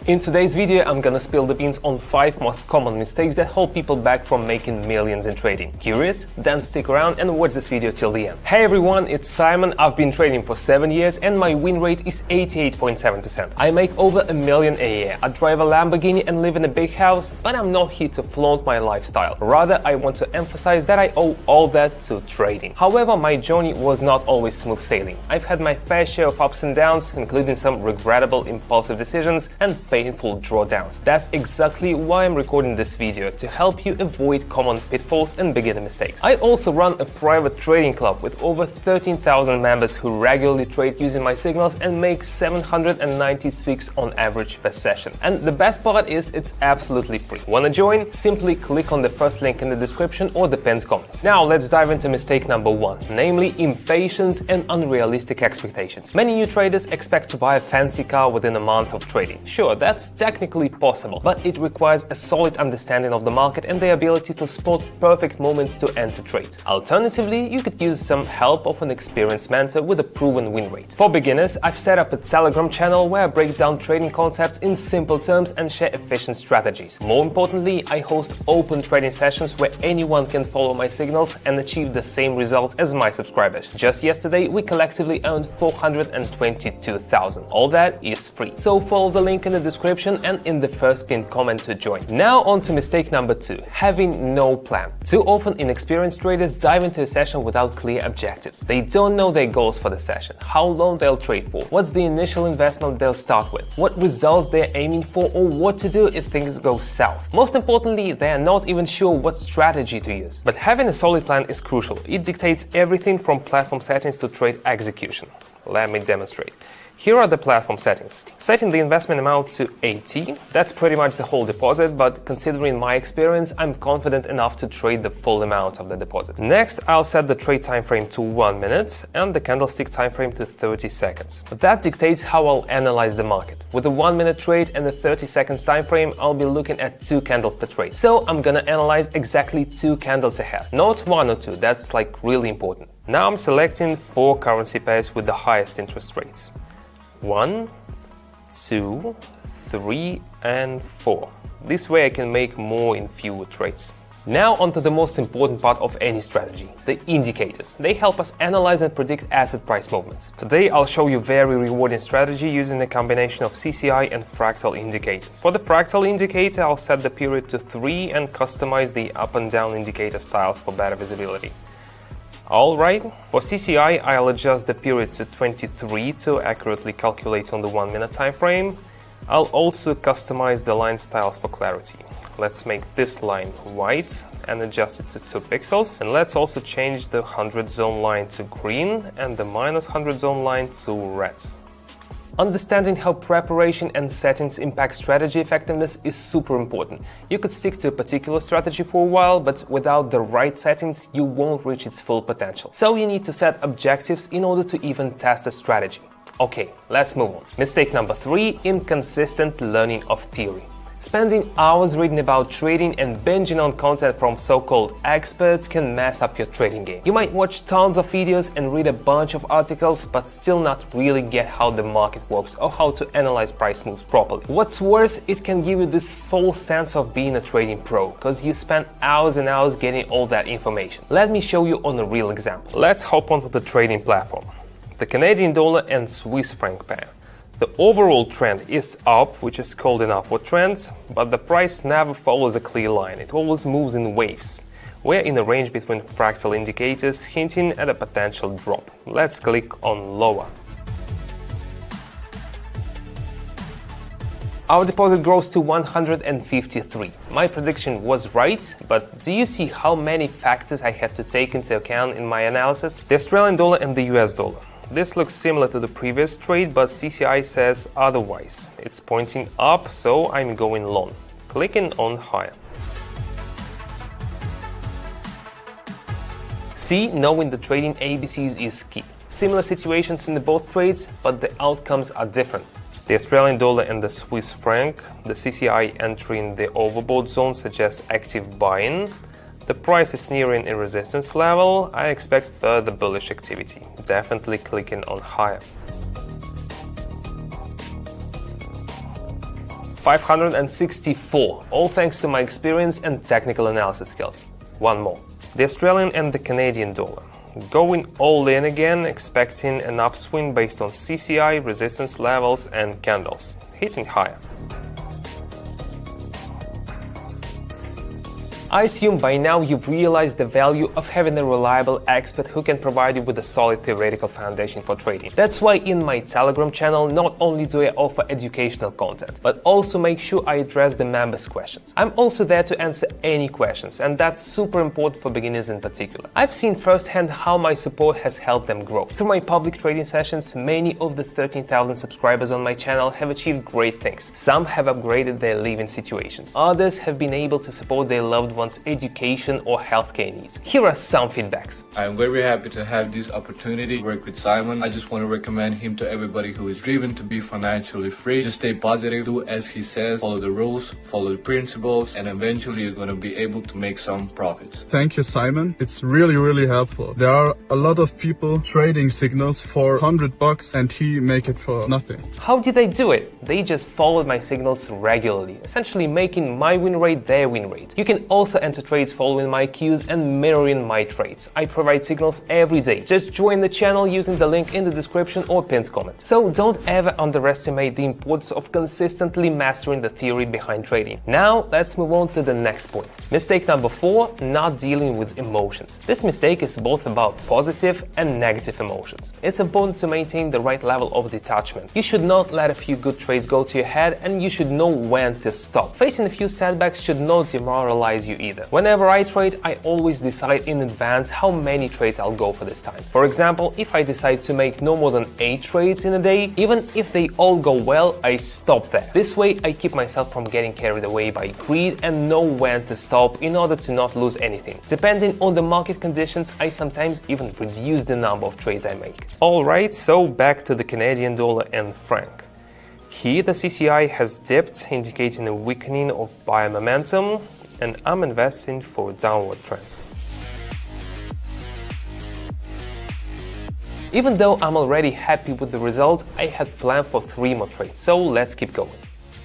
In today's video, I'm gonna spill the beans on 5 most common mistakes that hold people back from making millions in trading. Curious? Then stick around and watch this video till the end. Hey everyone, it's Simon. I've been trading for 7 years and my win rate is 88.7%. I make over $1 million a year. I drive a Lamborghini and live in a big house, but I'm not here to flaunt my lifestyle. Rather, I want to emphasize that I owe all that to trading. However, my journey was not always smooth sailing. I've had my fair share of ups and downs, including some regrettable impulsive decisions and painful drawdowns. That's exactly why I'm recording this video, to help you avoid common pitfalls and beginner mistakes. I also run a private trading club with over 13,000 members who regularly trade using my signals and make 796 on average per session. And the best part is it's absolutely free. Wanna join? Simply click on the first link in the description or the pinned comment. Now let's dive into mistake number 1, namely impatience and unrealistic expectations. Many new traders expect to buy a fancy car within a month of trading. Sure, that's technically possible, but it requires a solid understanding of the market and the ability to spot perfect moments to enter trades. Alternatively, you could use some help of an experienced mentor with a proven win rate. For beginners, I've set up a Telegram channel where I break down trading concepts in simple terms and share efficient strategies. More importantly, I host open trading sessions where anyone can follow my signals and achieve the same results as my subscribers. Just yesterday, we collectively earned 422,000. All that is free. So follow the link in the description and in the first pinned comment to join. Now on to mistake number 2, having no plan. Too often inexperienced traders dive into a session without clear objectives. They don't know their goals for the session, how long they'll trade for, what's the initial investment they'll start with, what results they're aiming for, or what to do if things go south. Most importantly, they are not even sure what strategy to use. But having a solid plan is crucial. It dictates everything from platform settings to trade execution. Let me demonstrate. Here are the platform settings. Setting the investment amount to 80, that's pretty much the whole deposit, but considering my experience, I'm confident enough to trade the full amount of the deposit. Next, I'll set the trade time frame to 1 minute and the candlestick time frame to 30 seconds. That dictates how I'll analyze the market. With a 1 minute trade and a 30 seconds time frame, I'll be looking at 2 candles per trade. So I'm gonna analyze exactly 2 candles ahead, not 1 or 2, that's like really important. Now I'm selecting 4 currency pairs with the highest interest rates. 1, 2, 3, and 4. This way I can make more in fewer trades. Now onto the most important part of any strategy, the indicators. They help us analyze and predict asset price movements. Today I'll show you a very rewarding strategy using a combination of CCI and fractal indicators. For the fractal indicator, I'll set the period to 3 and customize the up and down indicator styles for better visibility. Alright, for CCI, I'll adjust the period to 23 to accurately calculate on the 1 minute time frame. I'll also customize the line styles for clarity. Let's make this line white and adjust it to 2 pixels. And let's also change the 100 zone line to green and the minus 100 zone line to red. Understanding how preparation and settings impact strategy effectiveness is super important. You could stick to a particular strategy for a while, but without the right settings, you won't reach its full potential. So you need to set objectives in order to even test a strategy. Okay, let's move on. Mistake number 3, inconsistent learning of theory. Spending hours reading about trading and binging on content from so-called experts can mess up your trading game. You might watch tons of videos and read a bunch of articles, but still not really get how the market works or how to analyze price moves properly. What's worse, it can give you this false sense of being a trading pro, because you spend hours and hours getting all that information. Let me show you on a real example. Let's hop onto the trading platform. The Canadian dollar and Swiss franc pair. The overall trend is up, which is called an upward trend, but the price never follows a clear line. It always moves in waves. We're in a range between fractal indicators hinting at a potential drop. Let's click on lower. Our deposit grows to 153. My prediction was right, but do you see how many factors I had to take into account in my analysis? The Australian dollar and the US dollar. This looks similar to the previous trade, but CCI says otherwise. It's pointing up, so I'm going long. Clicking on higher. See, knowing the trading ABCs is key. Similar situations in both trades, but the outcomes are different. The Australian dollar and the Swiss franc, the CCI entering the overbought zone suggests active buying. The price is nearing a resistance level. I expect further bullish activity. Definitely clicking on higher. 564, all thanks to my experience and technical analysis skills. One more. The Australian and the Canadian dollar. Going all in again, expecting an upswing based on CCI, resistance levels and candles, hitting higher. I assume by now you've realized the value of having a reliable expert who can provide you with a solid theoretical foundation for trading. That's why in my Telegram channel not only do I offer educational content, but also make sure I address the members' questions. I'm also there to answer any questions, and that's super important for beginners in particular. I've seen firsthand how my support has helped them grow. Through my public trading sessions, many of the 13,000 subscribers on my channel have achieved great things. Some have upgraded their living situations. Others have been able to support their loved ones' education or healthcare needs. Here are some feedbacks. I'm very happy to have this opportunity to work with Simon. I just want to recommend him to everybody who is driven to be financially free. Just stay positive, do as he says, follow the rules, follow the principles, and eventually you're going to be able to make some profits. Thank you, Simon. It's really helpful. There are a lot of people trading signals for $100 and he make it for nothing. How did they do it? They just followed my signals regularly, essentially making my win rate their win rate. You can also enter trades following my cues and mirroring my trades. I provide signals every day. Just join the channel using the link in the description or pinned comment. So don't ever underestimate the importance of consistently mastering the theory behind trading. Now let's move on to the next point. Mistake number 4, not dealing with emotions. This mistake is both about positive and negative emotions. It's important to maintain the right level of detachment. You should not let a few good trades go to your head, and you should know when to stop. Facing a few setbacks should not demoralize you either. Whenever I trade, I always decide in advance how many trades I'll go for this time. For example, if I decide to make no more than 8 trades in a day, even if they all go well, I stop there. This way, I keep myself from getting carried away by greed and know when to stop in order to not lose anything. Depending on the market conditions, I sometimes even reduce the number of trades I make. Alright, so back to the Canadian dollar and franc. Here the CCI has dipped, indicating a weakening of buyer momentum, and I'm investing for a downward trend. Even though I'm already happy with the result, I had planned for 3 more trades, so let's keep going.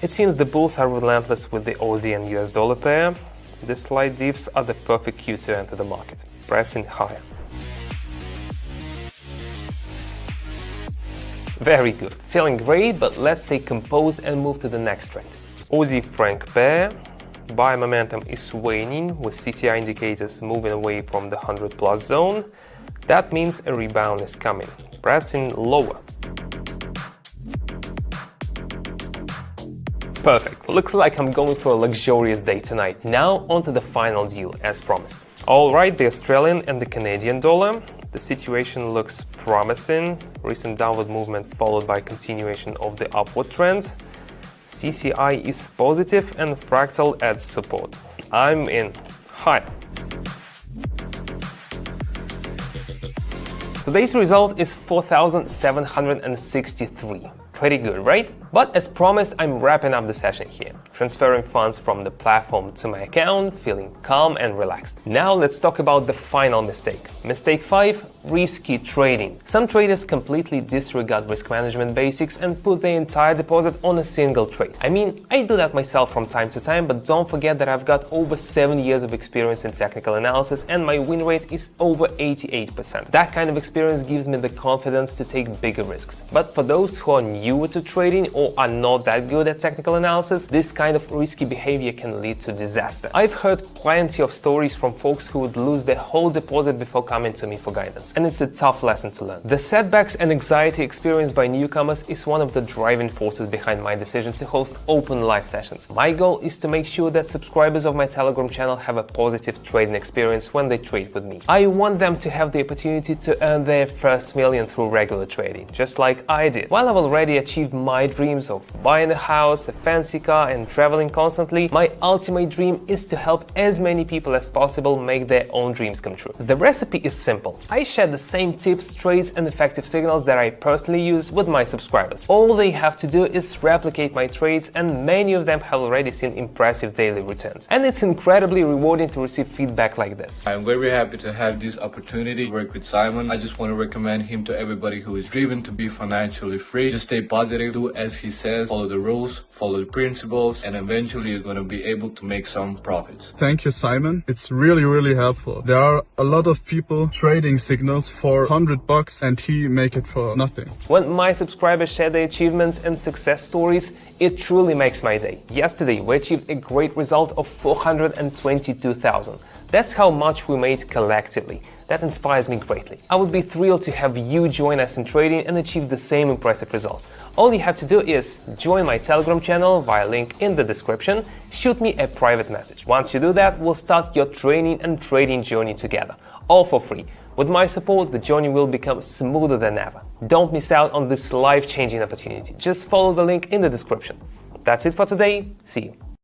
It seems the bulls are relentless with the Aussie and US dollar pair. The slight dips are the perfect cue to enter the market, pressing higher. Very good, feeling great, but let's stay composed and move to the next trade. Aussie franc pair. Buy momentum is waning, with CCI indicators moving away from the 100+ zone. That means a rebound is coming, pressing lower. Perfect, looks like I'm going for a luxurious day tonight. Now onto the final deal, as promised. Alright, the Australian and the Canadian dollar. The situation looks promising. Recent downward movement followed by continuation of the upward trends. CCI is positive and fractal adds support. I'm in high. Today's result is 4,763. Pretty good, right? But as promised, I'm wrapping up the session here, transferring funds from the platform to my account, feeling calm and relaxed. Now let's talk about the final mistake. Mistake 5, risky trading. Some traders completely disregard risk management basics and put their entire deposit on a single trade. I mean, I do that myself from time to time, but don't forget that I've got over 7 years of experience in technical analysis and my win rate is over 88%. That kind of experience gives me the confidence to take bigger risks. But for those who are newer to trading or are not that good at technical analysis, this kind of risky behavior can lead to disaster. I've heard plenty of stories from folks who would lose their whole deposit before coming to me for guidance, and it's a tough lesson to learn. The setbacks and anxiety experienced by newcomers is one of the driving forces behind my decision to host open live sessions. My goal is to make sure that subscribers of my Telegram channel have a positive trading experience when they trade with me. I want them to have the opportunity to earn their first million through regular trading, just like I did. While I've already achieved my dreams of buying a house, a fancy car, and traveling constantly, my ultimate dream is to help as many people as possible make their own dreams come true. The recipe is simple. I share the same tips, trades, and effective signals that I personally use with my subscribers. All they have to do is replicate my trades, and many of them have already seen impressive daily returns. And it's incredibly rewarding to receive feedback like this. I'm very happy to have this opportunity to work with Simon. I just want to recommend him to everybody who is driven to be financially free. Just stay positive, do as he says, follow the rules, follow the principles, and eventually you're going to be able to make some profits. Thank you, Simon. It's really helpful. There are a lot of people trading signals for $100 and he make it for nothing. When my subscribers share their achievements and success stories, it truly makes my day. Yesterday, we achieved a great result of 422,000. That's how much we made collectively. That inspires me greatly. I would be thrilled to have you join us in trading and achieve the same impressive results. All you have to do is join my Telegram channel via link in the description, shoot me a private message. Once you do that, we'll start your training and trading journey together, all for free. With my support, the journey will become smoother than ever. Don't miss out on this life-changing opportunity. Just follow the link in the description. That's it for today. See you.